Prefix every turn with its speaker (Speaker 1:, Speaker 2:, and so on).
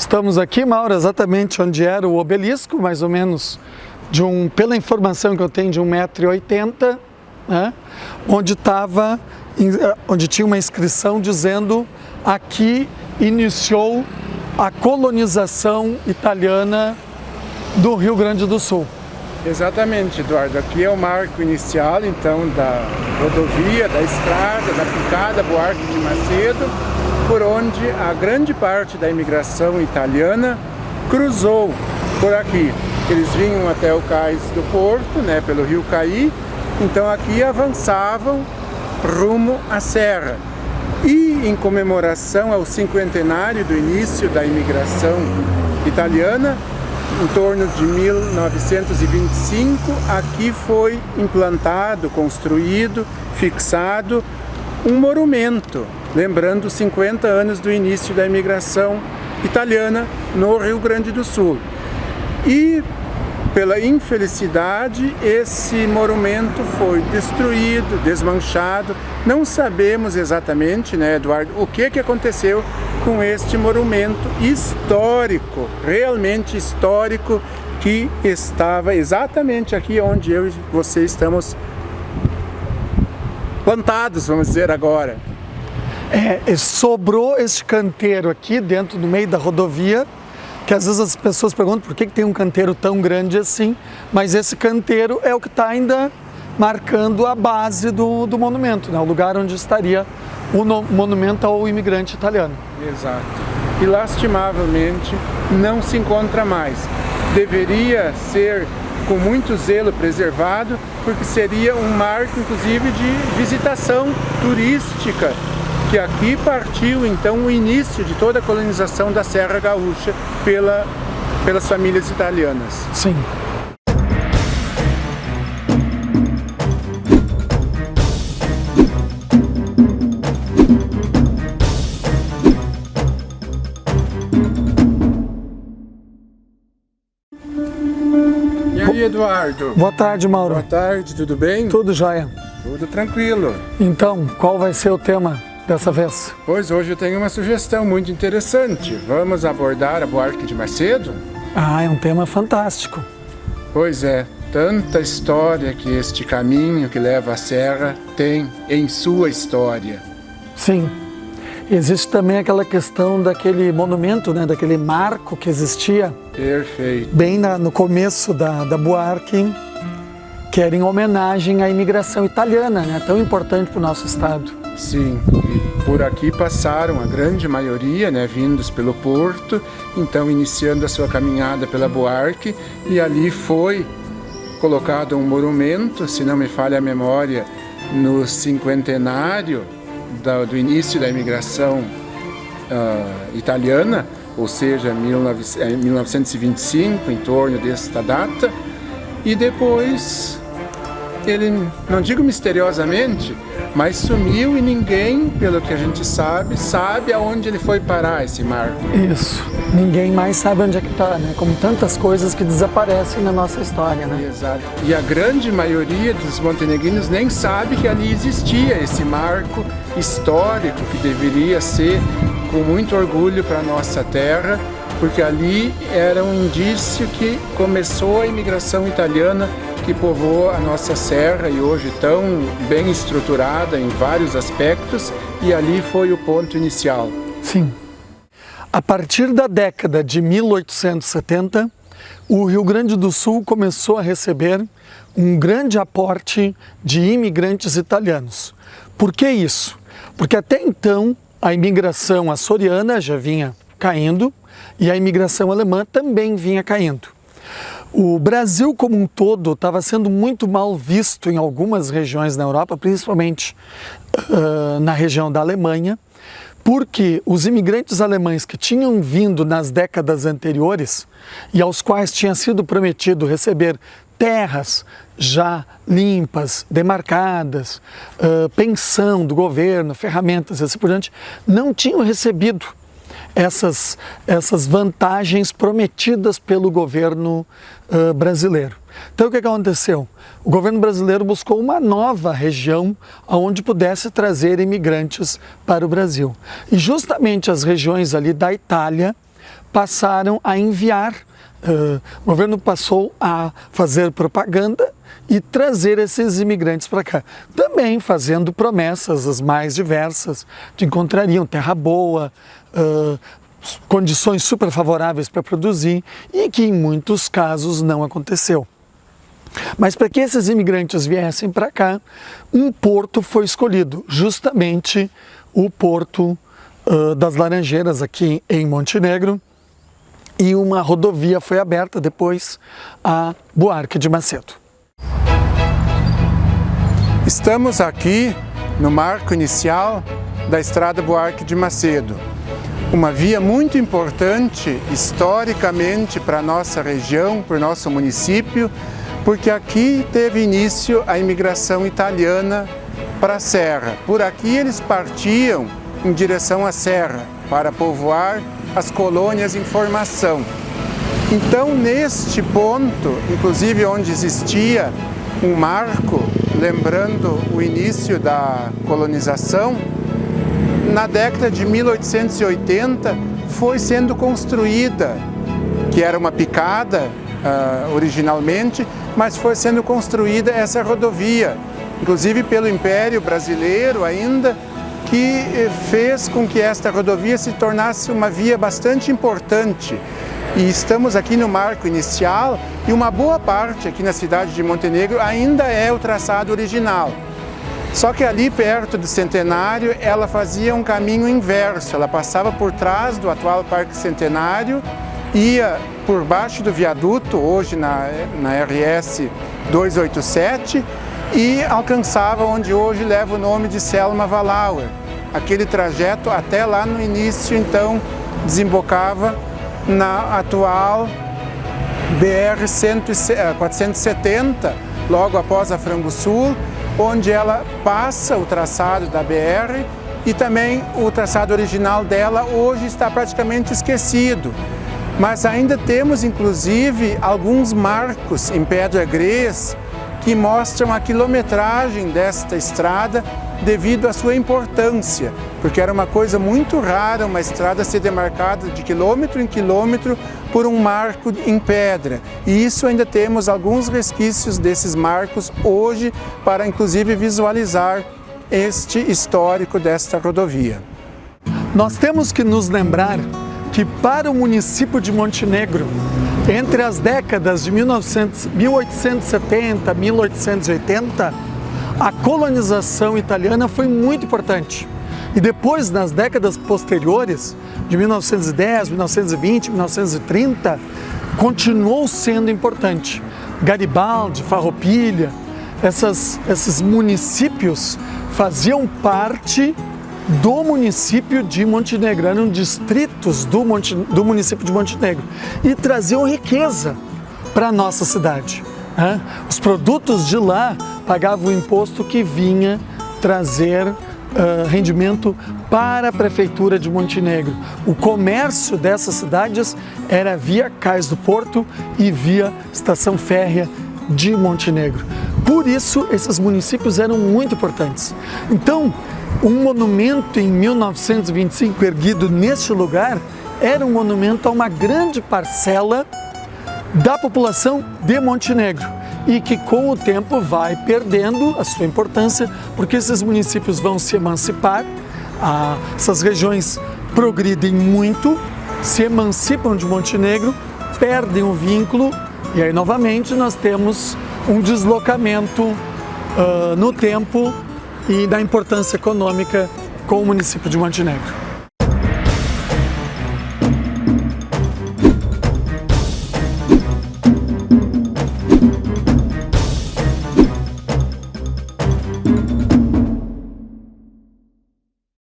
Speaker 1: Estamos aqui, Mauro, exatamente onde era o obelisco, mais ou menos, pela informação que eu tenho, de 1,80 m, né? Onde tinha uma inscrição dizendo: aqui iniciou a colonização italiana do Rio Grande do Sul.
Speaker 2: Exatamente, Eduardo. Aqui é o marco inicial, então, da rodovia, da estrada, da picada Buarque de Macedo, por onde a grande parte da imigração italiana cruzou por aqui. Eles vinham até o cais do Porto, né, pelo rio Caí, então aqui avançavam rumo à Serra. E em comemoração ao cinquentenário do início da imigração italiana, em torno de 1925, aqui foi implantado, construído, fixado um monumento, lembrando os 50 anos do início da imigração italiana no Rio Grande do Sul. E, pela infelicidade, esse monumento foi destruído, desmanchado. Não sabemos exatamente, né, Eduardo, o que aconteceu com este monumento histórico, realmente histórico, que estava exatamente aqui onde eu e você estamos plantados, vamos dizer agora.
Speaker 1: Sobrou este canteiro aqui dentro do meio da rodovia, que às vezes as pessoas perguntam por que tem um canteiro tão grande assim, mas esse canteiro é o que está ainda marcando a base do monumento, né? O lugar onde estaria o monumento ao imigrante italiano.
Speaker 2: Exato. E lastimavelmente não se encontra mais. Deveria ser com muito zelo preservado, porque seria um marco, inclusive, de visitação turística, que aqui partiu, então, o início de toda a colonização da Serra Gaúcha pelas famílias italianas.
Speaker 1: Sim.
Speaker 2: E aí, Eduardo?
Speaker 1: Boa tarde, Mauro.
Speaker 2: Boa tarde, tudo bem?
Speaker 1: Tudo jóia.
Speaker 2: Tudo tranquilo.
Speaker 1: Então, qual vai ser o tema dessa vez?
Speaker 2: Pois hoje eu tenho uma sugestão muito interessante. Vamos abordar a Buarque de Macedo?
Speaker 1: É um tema fantástico.
Speaker 2: Pois é, tanta história que este caminho que leva à Serra tem em sua história.
Speaker 1: Sim. Existe também aquela questão daquele monumento, né, daquele marco que existia.
Speaker 2: Perfeito.
Speaker 1: Bem no começo da Buarque, que era em homenagem à imigração italiana, né, tão importante para o nosso estado.
Speaker 2: Sim, e por aqui passaram a grande maioria, né, vindos pelo Porto, então iniciando a sua caminhada pela Buarque, e ali foi colocado um monumento, se não me falha a memória, no cinquentenário do início da imigração italiana, ou seja, 1925, em torno desta data, e depois ele, não digo misteriosamente, mas sumiu e ninguém, pelo que a gente sabe aonde ele foi parar, esse marco.
Speaker 1: Isso, ninguém mais sabe onde é que está, né? Como tantas coisas que desaparecem na nossa história, né?
Speaker 2: Exato. E a grande maioria dos montenegrinos nem sabe que ali existia esse marco histórico que deveria ser com muito orgulho para a nossa terra, porque ali era um indício que começou a imigração italiana que povoou a nossa serra e hoje tão bem estruturada em vários aspectos, e ali foi o ponto inicial.
Speaker 1: Sim. A partir da década de 1870, o Rio Grande do Sul começou a receber um grande aporte de imigrantes italianos. Por que isso? Porque até então a imigração açoriana já vinha caindo e a imigração alemã também vinha caindo. O Brasil como um todo estava sendo muito mal visto em algumas regiões na Europa, principalmente na região da Alemanha, porque os imigrantes alemães que tinham vindo nas décadas anteriores e aos quais tinha sido prometido receber terras já limpas, demarcadas, pensão do governo, ferramentas e assim por diante, não tinham recebido essas vantagens prometidas pelo governo brasileiro. Então o que aconteceu? O governo brasileiro buscou uma nova região onde pudesse trazer imigrantes para o Brasil. E justamente as regiões ali da Itália passaram a enviar, o governo passou a fazer propaganda e trazer esses imigrantes para cá. Também fazendo promessas as mais diversas, que encontrariam terra boa, condições super favoráveis para produzir, e que em muitos casos não aconteceu. Mas para que esses imigrantes viessem para cá, um porto foi escolhido, justamente o Porto das Laranjeiras aqui em Montenegro, e uma rodovia foi aberta depois a Buarque de Macedo.
Speaker 2: Estamos aqui no marco inicial da Estrada Buarque de Macedo, uma via muito importante historicamente para a nossa região, para o nosso município, porque aqui teve início a imigração italiana para a Serra. Por aqui eles partiam em direção à Serra para povoar as colônias em formação. Então, neste ponto, inclusive onde existia um marco lembrando o início da colonização, na década de 1880 foi sendo construída, que era uma picada originalmente, mas foi sendo construída essa rodovia, inclusive pelo Império Brasileiro ainda, que fez com que esta rodovia se tornasse uma via bastante importante. E estamos aqui no marco inicial e uma boa parte aqui na cidade de Montenegro ainda é o traçado original. Só que ali perto do Centenário ela fazia um caminho inverso, ela passava por trás do atual Parque Centenário, ia por baixo do viaduto, hoje na RS 287, e alcançava onde hoje leva o nome de Selma Valauer. Aquele trajeto até lá no início, então, desembocava na atual BR 470, logo após a Frango Sul, onde ela passa o traçado da BR e também o traçado original dela hoje está praticamente esquecido. Mas ainda temos, inclusive, alguns marcos em pedra grés que mostram a quilometragem desta estrada devido à sua importância, porque era uma coisa muito rara uma estrada ser demarcada de quilômetro em quilômetro por um marco em pedra. E isso ainda temos alguns resquícios desses marcos hoje para, inclusive, visualizar este histórico desta rodovia.
Speaker 1: Nós temos que nos lembrar que para o município de Montenegro, entre as décadas de 1870 e 1880, a colonização italiana foi muito importante. E depois, nas décadas posteriores, de 1910, 1920, 1930, continuou sendo importante. Garibaldi, Farroupilha, esses municípios faziam parte do município de Montenegro, eram distritos do município de Montenegro e traziam riqueza para a nossa cidade. Os produtos de lá pagavam o imposto que vinha trazer rendimento para a prefeitura de Montenegro. O comércio dessas cidades era via Cais do Porto e via Estação Férrea de Montenegro. Por isso, esses municípios eram muito importantes. Então, um monumento em 1925 erguido neste lugar era um monumento a uma grande parcela da população de Montenegro e que com o tempo vai perdendo a sua importância porque esses municípios vão se emancipar, essas regiões progridem muito, se emancipam de Montenegro, perdem o vínculo e aí novamente nós temos um deslocamento no tempo e da importância econômica com o município de Montenegro.